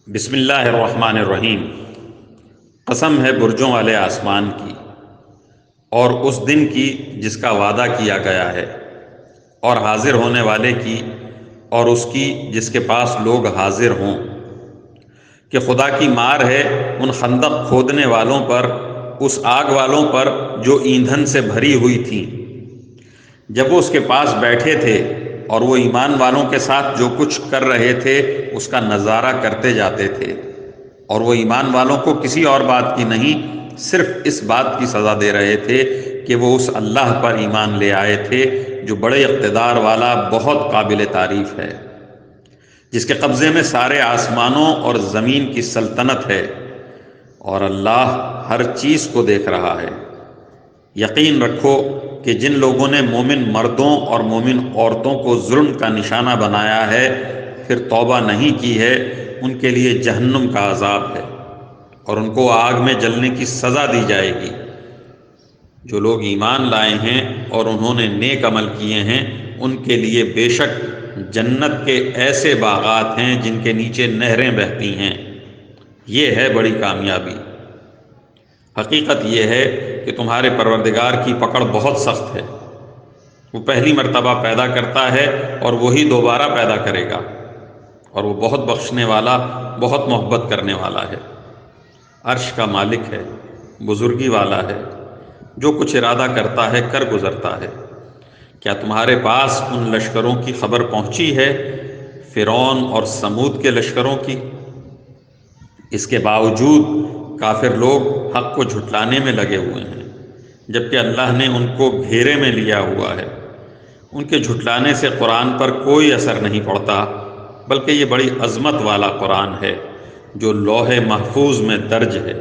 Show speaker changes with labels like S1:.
S1: بسم اللہ الرحمن الرحیم۔ قسم ہے برجوں والے آسمان کی اور اس دن کی جس کا وعدہ کیا گیا ہے، اور حاضر ہونے والے کی اور اس کی جس کے پاس لوگ حاضر ہوں، کہ خدا کی مار ہے ان خندق کھودنے والوں پر، اس آگ والوں پر جو ایندھن سے بھری ہوئی تھیں، جب وہ اس کے پاس بیٹھے تھے اور وہ ایمان والوں کے ساتھ جو کچھ کر رہے تھے اس کا نظارہ کرتے جاتے تھے، اور وہ ایمان والوں کو کسی اور بات کی نہیں، صرف اس بات کی سزا دے رہے تھے کہ وہ اس اللہ پر ایمان لے آئے تھے جو بڑے اقتدار والا، بہت قابل تعریف ہے، جس کے قبضے میں سارے آسمانوں اور زمین کی سلطنت ہے، اور اللہ ہر چیز کو دیکھ رہا ہے۔ یقین رکھو کہ جن لوگوں نے مومن مردوں اور مومن عورتوں کو ظلم کا نشانہ بنایا ہے پھر توبہ نہیں کی ہے، ان کے لیے جہنم کا عذاب ہے، اور ان کو آگ میں جلنے کی سزا دی جائے گی۔ جو لوگ ایمان لائے ہیں اور انہوں نے نیک عمل کیے ہیں، ان کے لیے بے شک جنت کے ایسے باغات ہیں جن کے نیچے نہریں بہتی ہیں۔ یہ ہے بڑی کامیابی۔ حقیقت یہ ہے کہ تمہارے پروردگار کی پکڑ بہت سخت ہے۔ وہ پہلی مرتبہ پیدا کرتا ہے اور وہی دوبارہ پیدا کرے گا، اور وہ بہت بخشنے والا، بہت محبت کرنے والا ہے۔ عرش کا مالک ہے، بزرگی والا ہے، جو کچھ ارادہ کرتا ہے کر گزرتا ہے۔ کیا تمہارے پاس ان لشکروں کی خبر پہنچی ہے، فرعون اور سمود کے لشکروں کی؟ اس کے باوجود کافر لوگ حق کو جھٹلانے میں لگے ہوئے ہیں، جبکہ اللہ نے ان کو گھیرے میں لیا ہوا ہے۔ ان کے جھٹلانے سے قرآن پر کوئی اثر نہیں پڑتا، بلکہ یہ بڑی عظمت والا قرآن ہے جو لوح محفوظ میں درج ہے۔